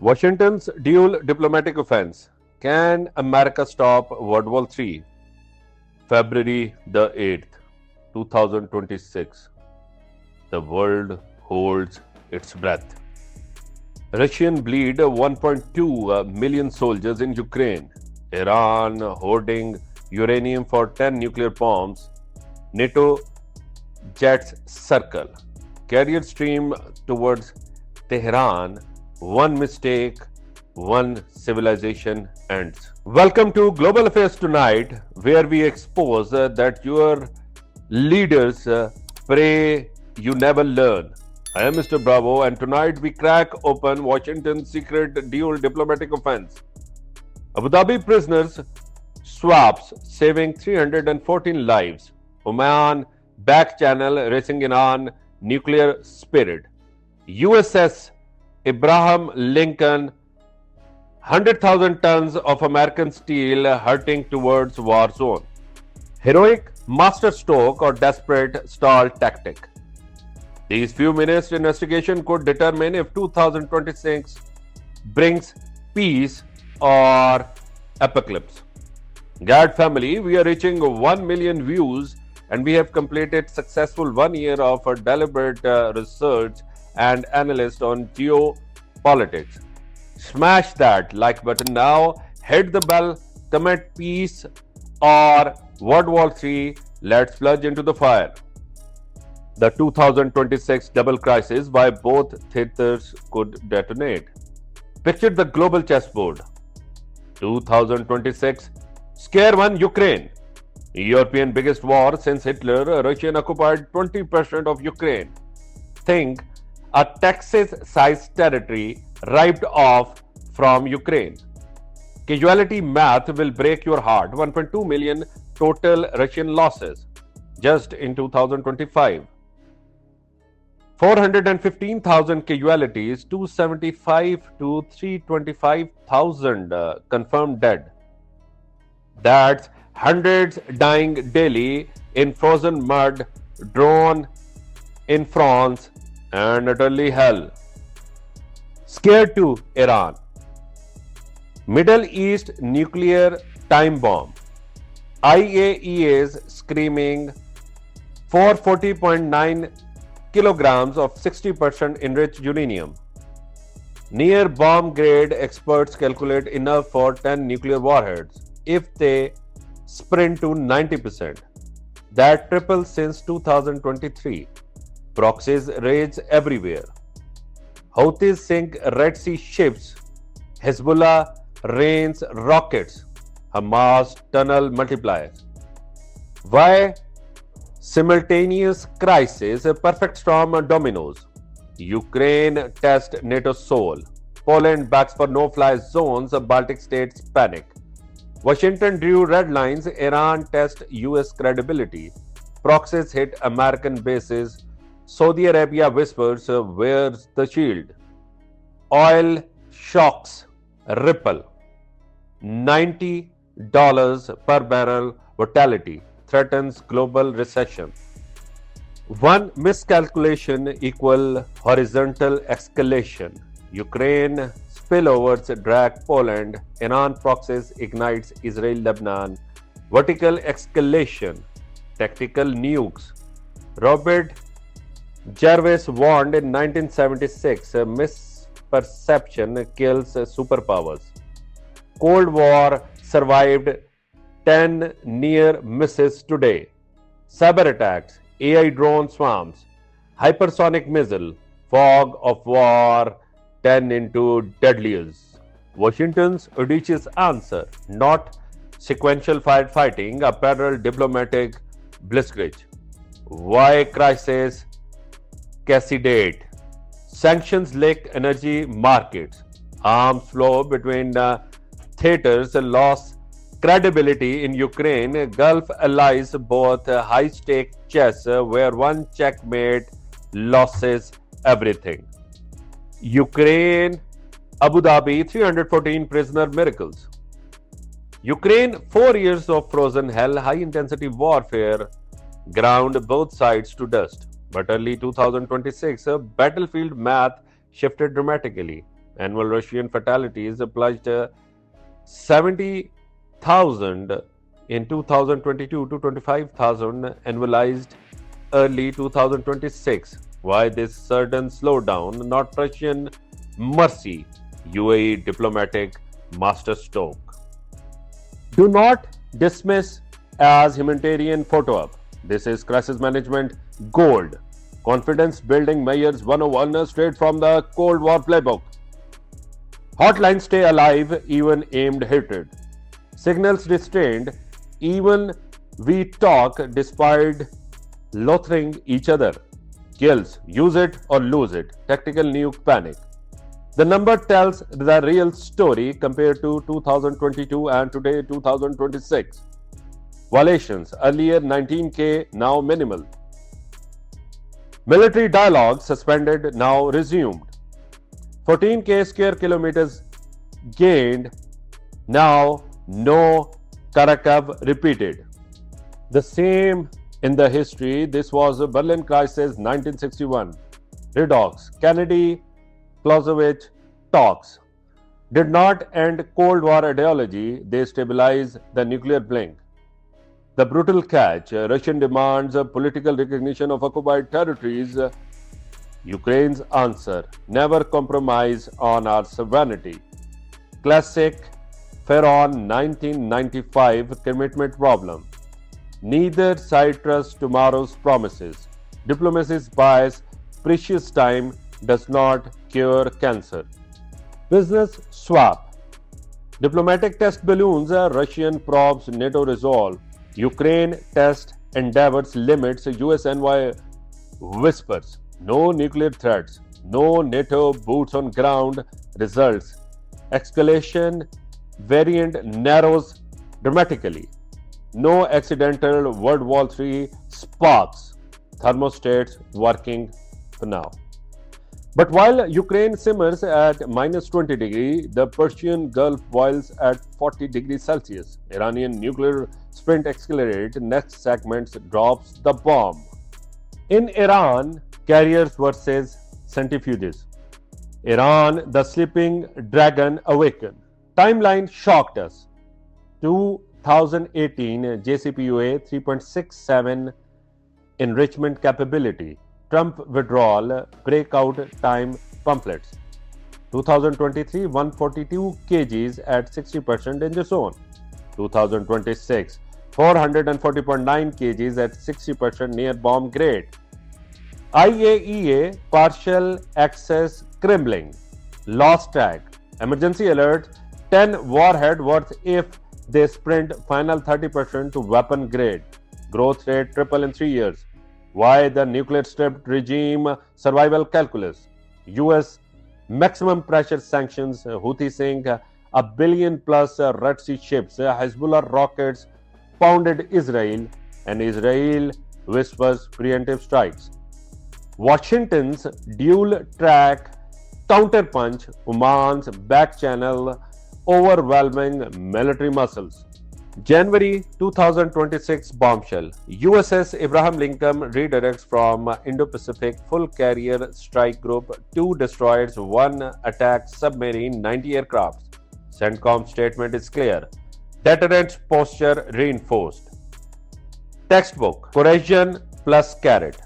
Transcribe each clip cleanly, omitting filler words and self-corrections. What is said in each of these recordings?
Washington's dual diplomatic offense. Can America stop World War III? February the 8th, 2026. The world holds its breath. Russian bleed 1.2 million soldiers in Ukraine. Iran hoarding uranium for 10 nuclear bombs. NATO jets circle. Carrier stream towards Tehran. One mistake, one civilization ends. Welcome to Global Affairs Tonight, where we expose that your leaders pray you never learn. I am Mr. Bravo, and tonight we crack open Washington's secret dual diplomatic offense. Abu Dhabi prisoners swaps saving 314 lives. Oman back channel racing Iran nuclear spirit. USS Abraham Lincoln 100,000 tons of American steel hurting towards war zone. Heroic masterstroke or desperate stall tactic. These few minutes investigation could determine if 2026 brings peace or apocalypse. Gad family, we are reaching 1 million views and we have completed successful 1 year of deliberate research and analysis on geopolitics. Smash that like button now, hit the bell, comment peace or World War III. Let's plunge into the fire. The 2026 double crisis by both theaters could detonate. Picture the global chessboard. 2026 Scare 1 Ukraine. European biggest war since Hitler. Russia occupied 20% of Ukraine. Think a Texas-sized territory ripped off from Ukraine. Casualty math will break your heart. 1.2 million total Russian losses just in 2025. 415,000 casualties, 275 to 325,000 confirmed dead. That's hundreds dying daily in frozen mud, drawn in France, and utterly hell. Scared to Iran. Middle East nuclear time bomb. IAEA's screaming 440.9 kilograms of 60% enriched uranium. Near bomb grade experts calculate enough for 10 nuclear warheads if they sprint to 90%. That triples since 2023. Proxies rage everywhere. Houthis sink Red Sea ships. Hezbollah rains rockets. Hamas tunnel multiplies. Why simultaneous crisis? A perfect storm dominoes. Ukraine test NATO soul. Poland backs for no-fly zones. Baltic states panic. Washington drew red lines. Iran test US credibility. Proxies hit American bases. Saudi Arabia whispers, where's the shield? Oil shocks ripple. $90 per barrel volatility threatens global recession. One miscalculation equal horizontal escalation. Ukraine spillovers drag Poland. Iran proxies ignites Israel-Lebanon. Vertical escalation. Tactical nukes. Robert Jarvis warned in 1976, misperception kills superpowers. Cold War survived 10 near misses today. Cyber attacks, AI drone swarms, hypersonic missile, fog of war 10 into deadliest. Washington's audacious answer, not sequential firefighting, a parallel diplomatic blitzkrieg. Why crisis? Cassidate. Sanctions lick energy markets. Arms flow between theaters lost credibility in Ukraine. Gulf allies both high-stake chess where one checkmate loses everything. Ukraine, Abu Dhabi, 314 prisoner miracles. Ukraine, 4 years of frozen hell, high-intensity warfare ground both sides to dust. But early 2026, battlefield math shifted dramatically. Annual Russian fatalities plunged 70,000 in 2022 to 25,000 annualized early 2026. Why this sudden slowdown? Not Russian mercy, UAE diplomatic masterstroke. Do not dismiss as humanitarian photo op. This is crisis management gold. Confidence building measures 101 straight from the Cold War playbook. Hotlines stay alive, even aimed hatred. Signals restrained, even we talk despite loathing each other. Kills, use it or lose it. Tactical nuke panic. The number tells the real story compared to 2022 and today 2026. Violations, earlier 19K, now minimal. Military dialogue suspended, now resumed. 14K square kilometers gained, now no Kharkiv repeated. The same in the history, this was a Berlin crisis 1961. Redox, Kennedy, Clausewitz talks did not end Cold War ideology, they stabilized the nuclear blink. The brutal catch, Russian demands political recognition of occupied territories. Ukraine's answer, never compromise on our sovereignty. Classic Ferron 1995 commitment problem. Neither side trusts tomorrow's promises. Diplomacy's bias, precious time does not cure cancer. Business swap. Diplomatic test balloons, Russian probes NATO resolve. Ukraine test endeavors limits, USNY whispers. No nuclear threats, no NATO boots on ground results. Escalation variant narrows dramatically. No accidental World War III sparks. Thermostats working for now. But while Ukraine simmers at minus 20 degrees, the Persian Gulf boils at 40 degrees Celsius. Iranian nuclear sprint accelerates, next segment drops the bomb. In Iran, carriers versus centrifuges. Iran, the sleeping dragon awakened. Timeline shocked us. 2018 JCPOA 3.67 enrichment capability. Trump withdrawal, breakout time pamphlets. 2023 142 kgs at 60% danger zone. 2026 440.9 kgs at 60% near bomb grade. IAEA partial access Kremlin. Lost track. Emergency alert 10 warhead worth if they sprint final 30% to weapon grade. Growth rate triple in 3 years. Why the nuclear stripped regime survival calculus? US maximum pressure sanctions. Houthi sink a billion plus Red Sea ships. Hezbollah rockets pounded Israel, and Israel whispers preemptive strikes. Washington's dual track counterpunch. Oman's back channel overwhelming military muscles. January 2026 bombshell. USS Abraham Lincoln redirects from Indo-Pacific full carrier strike group, 2 destroyers, 1 attack submarine, 90 aircrafts. CENTCOM statement is clear. Deterrent posture reinforced. Textbook Coercion plus carrot.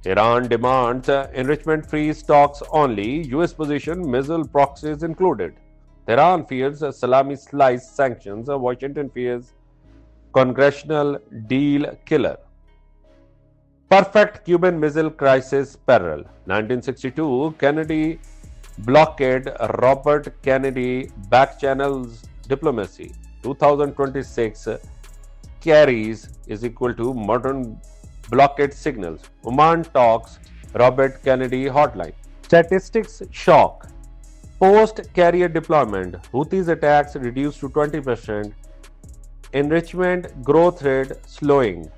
Iran demands enrichment-free stocks only. US position missile proxies included. Tehran fears salami slice sanctions. Washington fears congressional deal killer. Perfect Cuban Missile Crisis parallel. 1962 Kennedy blockade. Robert Kennedy back channels diplomacy. 2026 carries is equal to modern blockade signals. Oman talks. Robert Kennedy hotline. Statistics shock. Post carrier deployment. Houthis attacks reduced to 20%. Enrichment growth rate slowing.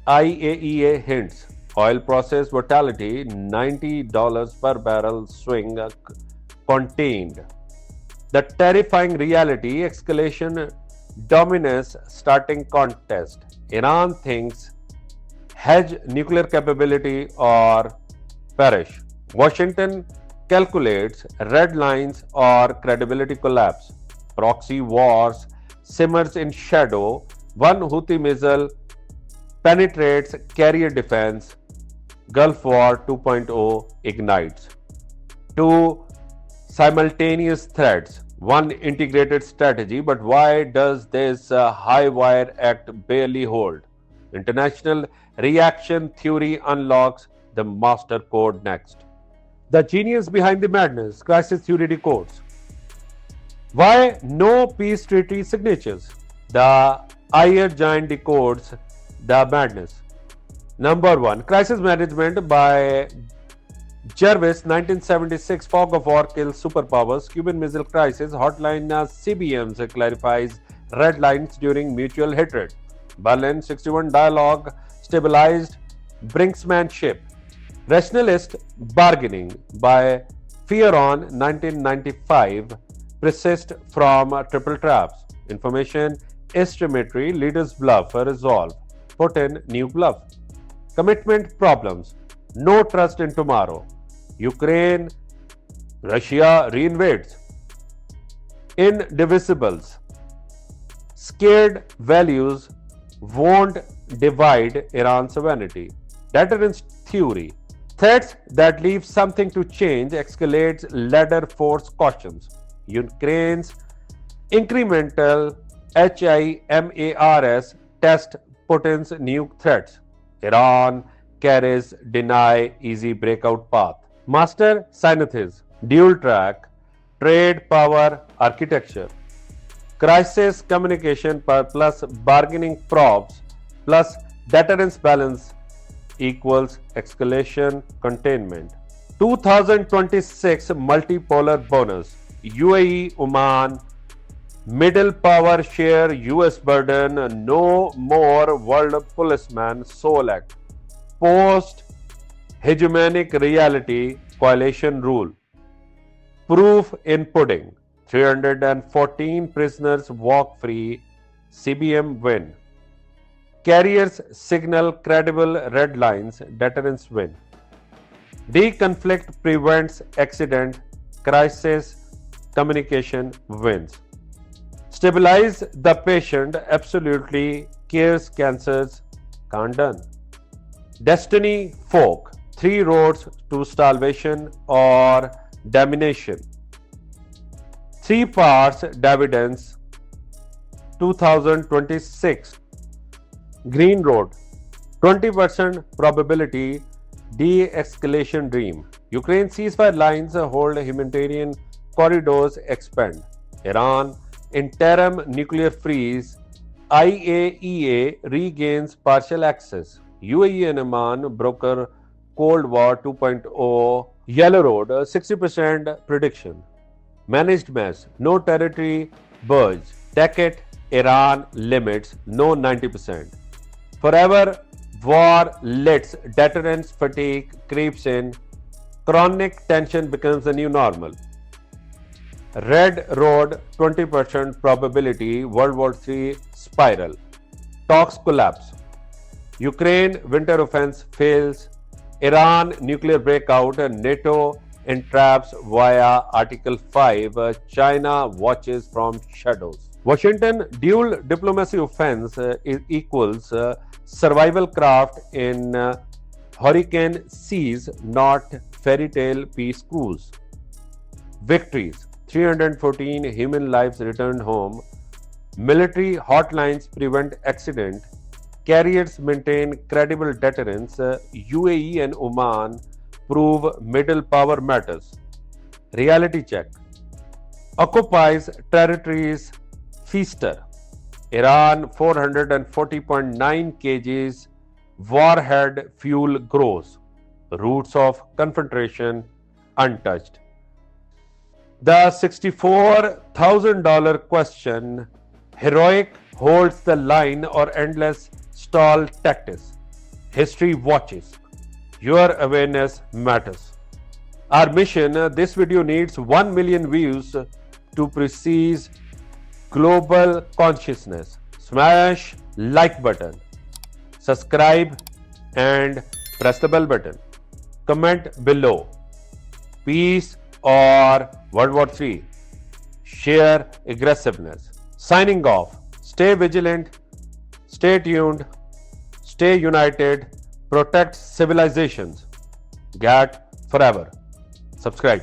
IAEA hints. Oil process volatility $90 per barrel swing contained. The terrifying reality, escalation dominance starting contest. Iran thinks hedge nuclear capability or perish. Washington calculates red lines or credibility collapse. Proxy wars simmers in shadow. One Houthi missile penetrates carrier defense. Gulf War 2.0 ignites. Two simultaneous threats, one integrated strategy. But why does this high wire act barely hold? International reaction theory unlocks the master code next. The genius behind the madness, crisis theory decodes. Why no peace treaty signatures? The Iron Giant decodes the madness. Number 1, Crisis Management by Jervis, 1976. Fog of War kills superpowers. Cuban Missile Crisis. Hotline CBMs clarifies red lines during mutual hatred. Berlin 61. Dialogue stabilized brinksmanship. Rationalist Bargaining by Fearon, 1995. Persist from triple traps. Information asymmetry. Leaders bluff. Resolve. Putin new bluff. Commitment problems. No trust in tomorrow. Ukraine, Russia reinvades. Indivisibles. Scared values won't divide Iran's sovereignty. Deterrence theory. Threats that leave something to change escalates ladder force cautions. Ukraine's incremental HIMARS test Putin's new threats. Iran carries deny easy breakout path. Master synthesis, dual track, trade power architecture, crisis communication plus bargaining probes plus deterrence balance equals escalation containment. 2026 multipolar bonus. UAE, Oman, middle power share US burden, no more world policeman, Soul Act. Post hegemonic reality, coalition rule. Proof in pudding. 314 prisoners walk free, CBM win. Carriers signal credible red lines, deterrence win. Deconflict prevents accident, crisis communication wins. Stabilize the patient, absolutely cures cancers, can't done. Destiny folk, 3 roads to starvation or domination. 3 parts dividends, 2026. Green road, 20% probability de-escalation dream. Ukraine ceasefire lines hold humanitarian corridors expand. Iran interim nuclear freeze. IAEA regains partial access. UAE and Oman broker Cold War 2.0. Yellow Road, 60% prediction. Managed mess, no territory budge. Decade, Iran limits, no 90%. Forever war lets deterrence fatigue creeps in. Chronic tension becomes the new normal. Red Road, 20% probability, World War III spiral. Talks collapse. Ukraine winter offense fails. Iran nuclear breakout. NATO entraps via Article 5. China watches from shadows. Washington dual diplomacy offense equals survival craft in hurricane seas, not fairy tale peace cruise. Victories. 314 human lives returned home. Military hotlines prevent accident. Carriers maintain credible deterrence. UAE and Oman prove middle power matters. Reality check. Occupies territories. Feaster. Iran 440.9 kgs. Warhead fuel grows. Roots of confrontation untouched. The $64,000 question. Heroic holds the line or endless stall tactics. History watches. Your awareness matters. Our mission, this video needs 1 million views to precise global consciousness. Smash like button, subscribe and press the bell button. Comment below. Peace or World War III, sheer aggressiveness. Signing off. Stay vigilant, stay tuned, stay united, protect civilizations. GAT forever. Subscribe.